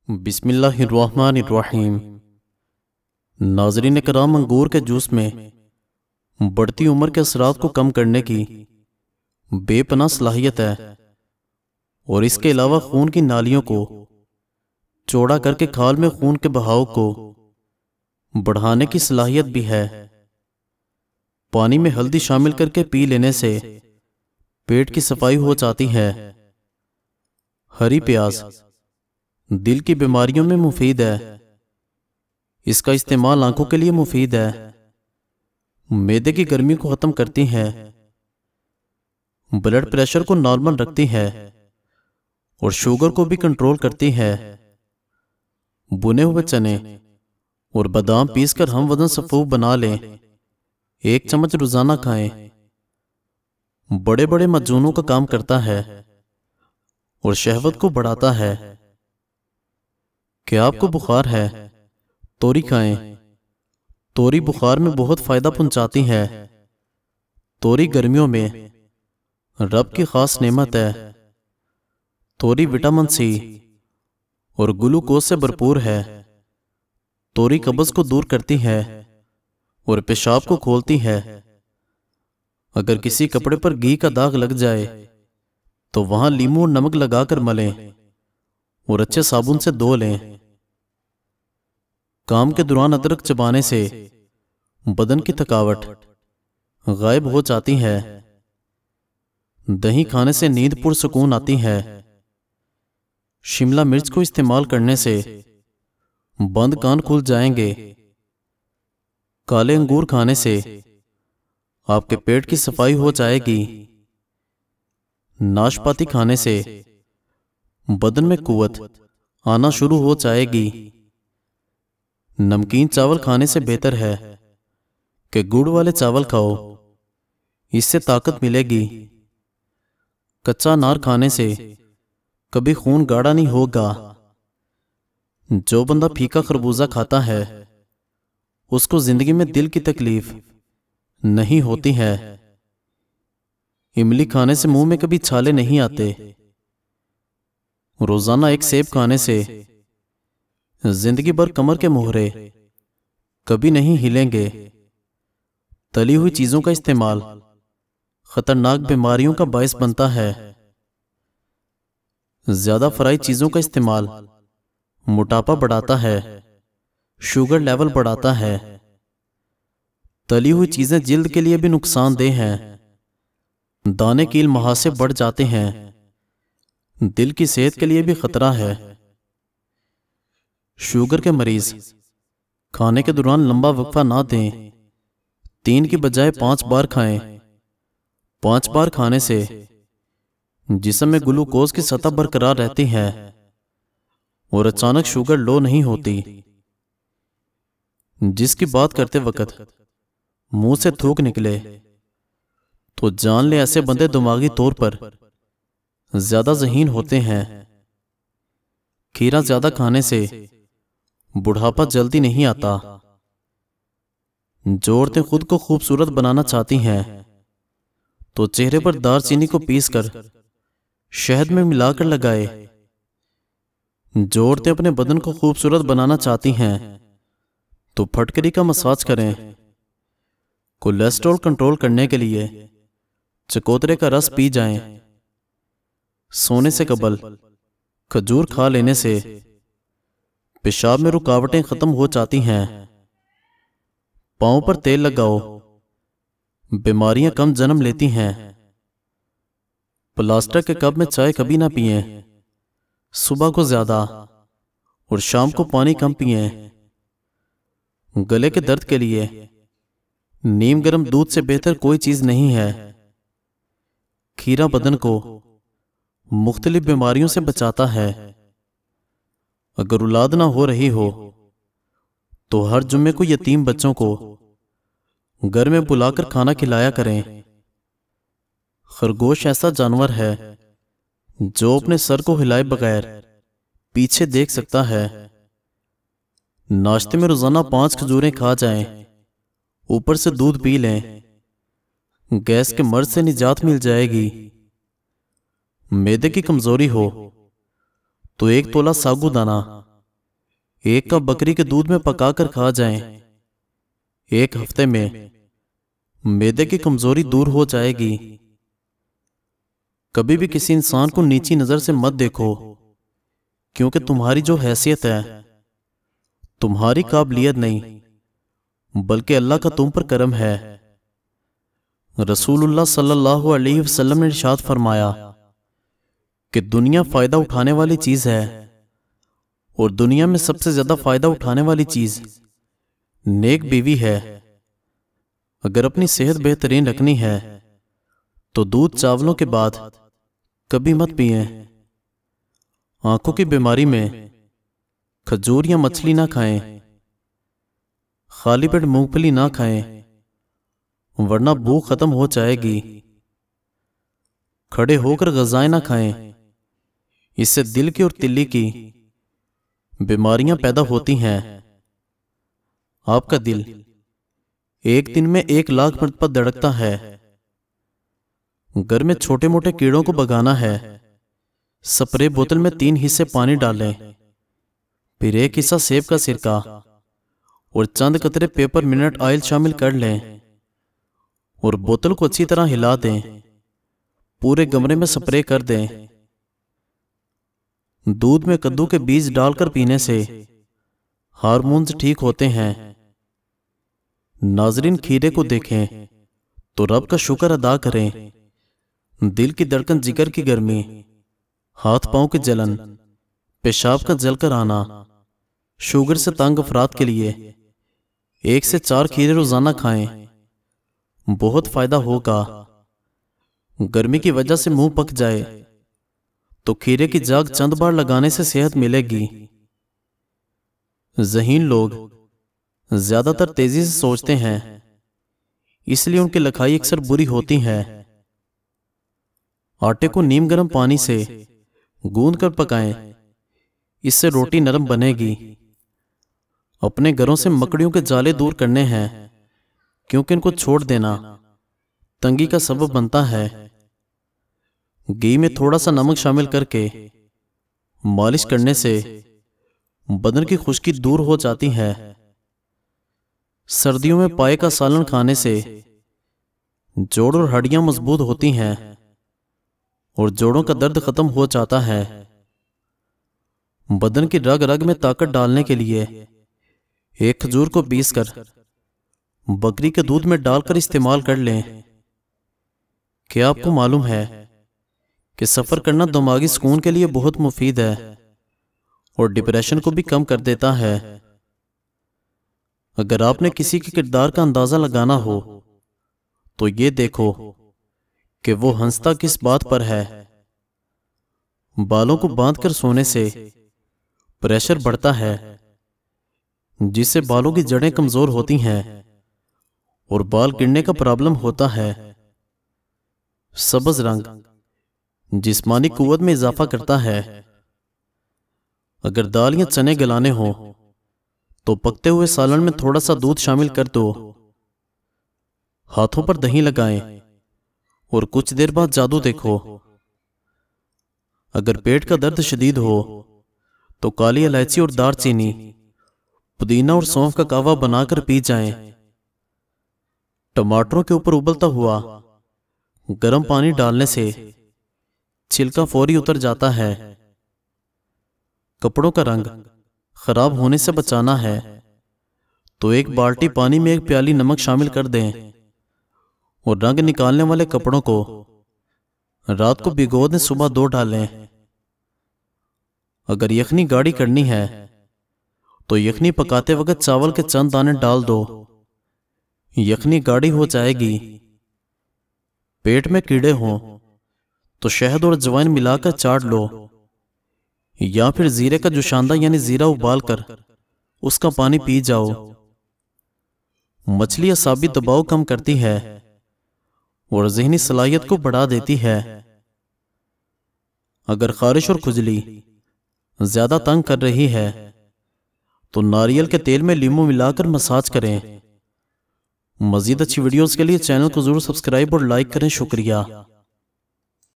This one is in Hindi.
बिस्मिल्लाहिर्रहमानिर्रहीम। नाज़रीन कराम, अंगूर के जूस में बढ़ती उम्र के असरात को कम करने की बेपनाह सलाहियत है और इसके अलावा खून की नालियों को चौड़ा करके खाल में खून के बहाव को बढ़ाने की सलाहियत भी है। पानी में हल्दी शामिल करके पी लेने से पेट की सफाई हो जाती है। हरी प्याज दिल की बीमारियों में मुफीद है। इसका इस्तेमाल आंखों के लिए मुफीद है। मैदे की गर्मी को खत्म करती है, ब्लड प्रेशर को नॉर्मल रखती है और शुगर को भी कंट्रोल करती है। भुने हुए चने और बादाम पीसकर हम वजन सफूफ बना लें। 1 चम्मच रोजाना खाएं। बड़े बड़े मजूनों का काम करता है और शहवत को बढ़ाता है। क्या आपको बुखार है? तोरी खाएं। तोरी बुखार में बहुत फायदा पहुंचाती है। तोरी गर्मियों में रब की खास नेमत है। तोरी विटामिन सी और ग्लूकोज से भरपूर है। तोरी कब्ज को दूर करती है और पेशाब को खोलती है। अगर किसी कपड़े पर घी का दाग लग जाए तो वहां लीमू और नमक लगाकर मलें और अच्छे साबुन से धो लें। काम के दौरान अदरक चबाने से बदन की थकावट गायब हो जाती है। दही खाने से नींद पुरसुकून आती है। शिमला मिर्च को इस्तेमाल करने से बंद कान खुल जाएंगे। काले अंगूर खाने से आपके पेट की सफाई हो जाएगी। नाशपाती खाने से बदन में कुव्वत आना शुरू हो जाएगी। नमकीन चावल खाने से बेहतर है कि गुड़ वाले चावल खाओ, इससे ताकत मिलेगी। कच्चा अनार खाने से कभी खून गाढ़ा नहीं होगा। जो बंदा फीका खरबूजा खाता है उसको जिंदगी में दिल की तकलीफ नहीं होती है। इमली खाने से मुंह में कभी छाले नहीं आते। रोजाना 1 सेब खाने से जिंदगी भर कमर के मोहरे कभी नहीं हिलेंगे। तली हुई चीजों का इस्तेमाल खतरनाक बीमारियों का बायस बनता है। ज्यादा फ्राई चीजों का इस्तेमाल मोटापा बढ़ाता है, शुगर लेवल बढ़ाता है। तली हुई चीजें जिल्द के लिए भी नुकसानदेह हैं। दाने कील मुहासे बढ़ जाते हैं। दिल की सेहत के लिए भी खतरा है। शुगर के मरीज खाने के दौरान लंबा वक्फा ना दें। 3 की बजाय 5 बार खाएं। 5 बार खाने से जिस्म में ग्लूकोज की सतह बरकरार रहती है और अचानक शुगर लो नहीं होती। जिसकी बात करते वक्त मुंह से थूक निकले तो जान ले ऐसे बंदे दिमागी तौर पर ज्यादा ज़हीन होते हैं। खीरा ज्यादा खाने से बुढ़ापा जल्दी नहीं आता। जो औरतें खुद को खूबसूरत बनाना चाहती हैं तो चेहरे पर दालचीनी को पीसकर शहद में मिलाकर लगाए। जो औरतें अपने बदन को खूबसूरत बनाना चाहती हैं तो फटकरी का मसाज करें। कोलेस्ट्रॉल कंट्रोल करने के लिए चकोतरे का रस पी जाएं। सोने से कबल खजूर खा लेने से पेशाब में रुकावटें खत्म हो जाती हैं। पांव पर तेल लगाओ, बीमारियां कम जन्म लेती हैं। प्लास्टिक के कप में चाय कभी ना पिएं। सुबह को ज्यादा और शाम को पानी कम पिएं। गले के दर्द के लिए नीम गर्म दूध से बेहतर कोई चीज नहीं है। खीरा बदन को मुख्तलिफ बीमारियों से बचाता है। अगर औलाद ना हो रही हो तो हर जुम्मे को यतीम बच्चों को घर में बुलाकर खाना खिलाया करें। खरगोश ऐसा जानवर है जो अपने सर को हिलाए बगैर पीछे देख सकता है। नाश्ते में रोजाना 5 खजूरें खा जाएं। ऊपर से दूध पी लें। गैस के मर्ज से निजात मिल जाएगी। मैदे की कमजोरी हो तो 1 तोला साबूदाना एक कप बकरी के दूध में पकाकर खा जाएं, एक हफ्ते में मैदे की कमजोरी दूर हो जाएगी। कभी भी किसी इंसान को नीची नजर से मत देखो, क्योंकि तुम्हारी जो हैसियत है तुम्हारी काबिलियत नहीं, बल्कि अल्लाह का तुम पर करम है। रसूलुल्लाह सल्लल्लाहु अलैहि वसल्लम ने इरशाद फरमाया कि दुनिया फायदा उठाने वाली चीज है, और दुनिया में सबसे ज्यादा फायदा उठाने वाली चीज नेक बीवी है। अगर अपनी सेहत बेहतरीन रखनी है तो दूध चावलों के बाद कभी मत पिए। आंखों की बीमारी में खजूर या मछली ना खाएं, खाली पेट मूंगफली ना खाएं, वरना भूख खत्म हो जाएगी। खड़े होकर ग़िज़ाएं ना खाएं, इससे दिल की और तिल्ली की बीमारियां पैदा होती हैं। आपका दिल एक दिन में 1 लाख मरतबा धड़कता है। घर में छोटे मोटे कीड़ों को भगाना है, स्प्रे बोतल में 3 हिस्से पानी डालें, फिर 1 हिस्सा सेब का सिरका और चंद कतरे पेपर मिनट ऑयल शामिल कर लें और बोतल को अच्छी तरह हिला दें। पूरे कमरे में स्प्रे कर दें। दूध में कद्दू के बीज डालकर पीने से हार्मोन्स ठीक होते हैं। नाजरीन, खीरे को देखें तो रब का शुक्र अदा करें। दिल की धड़कन, जिगर की गर्मी, हाथ पांव की जलन, पेशाब का जलकर आना, शुगर से तंग अफराद के लिए 1 से 4 खीरे रोजाना खाएं, बहुत फायदा होगा। गर्मी की वजह से मुंह पक जाए तो खीरे की जाग चंद बार लगाने से सेहत मिलेगी। ज़हीन लोग ज्यादातर तेजी से सोचते हैं, इसलिए उनकी लिखाई अक्सर बुरी होती है। आटे को नीम गर्म पानी से गूंद कर पकाएं, इससे रोटी नरम बनेगी। अपने घरों से मकड़ियों के जाले दूर करने हैं, क्योंकि इनको छोड़ देना तंगी का सबब बनता है। घी में थोड़ा सा नमक शामिल करके मालिश करने से बदन की खुश्की दूर हो जाती है। सर्दियों में पाए का सालन खाने से जोड़ और हड्डियां मजबूत होती हैं और जोड़ों का दर्द खत्म हो जाता है। बदन की रग रग में ताकत डालने के लिए 1 खजूर को पीसकर बकरी के दूध में डालकर इस्तेमाल कर लें। क्या आपको मालूम है कि सफर करना दिमागी सुकून के लिए बहुत मुफीद है और डिप्रेशन को भी कम कर देता है। अगर आपने किसी के किरदार का अंदाजा लगाना हो तो ये देखो कि वो हंसता किस बात पर है। बालों को बांधकर सोने से प्रेशर बढ़ता है, जिससे बालों की जड़ें कमजोर होती हैं और बाल गिरने का प्रॉब्लम होता है। सब्ज रंग जिस्मानी कुव्वत में इजाफा करता है। अगर दाल या चने गलाने हो तो पकते हुए सालन में थोड़ा सा दूध शामिल कर दो। हाथों पर दही लगाएं और कुछ देर बाद जादू देखो। अगर पेट का दर्द शदीद हो तो काली इलायची और दालचीनी, पुदीना और सौंफ का कावा बनाकर पी जाएं। टमाटरों के ऊपर उबलता हुआ गर्म पानी डालने से छिलका फौरी उतर जाता है। कपड़ों का रंग खराब होने से बचाना है तो 1 बाल्टी पानी में 1 प्याली नमक शामिल कर दें और रंग निकालने वाले कपड़ों को रात को भिगो दें, सुबह 2 डालें। अगर यखनी गाढ़ी करनी है तो यखनी पकाते वक्त चावल के चंद दाने डाल दो, यखनी गाढ़ी हो जाएगी। पेट में कीड़े हों तो शहद और अजवाइन मिलाकर चाट लो, या फिर जीरे का जुशांदा यानी जीरा उबालकर उसका पानी पी जाओ। मछली असाबी दबाव कम करती है और ज़हनी सलाहियत को बढ़ा देती है। अगर खारिश और खुजली ज्यादा तंग कर रही है तो नारियल के तेल में लीमू मिलाकर मसाज करें। मजीद अच्छी वीडियोस के लिए चैनल को जरूर सब्सक्राइब और लाइक करें। शुक्रिया।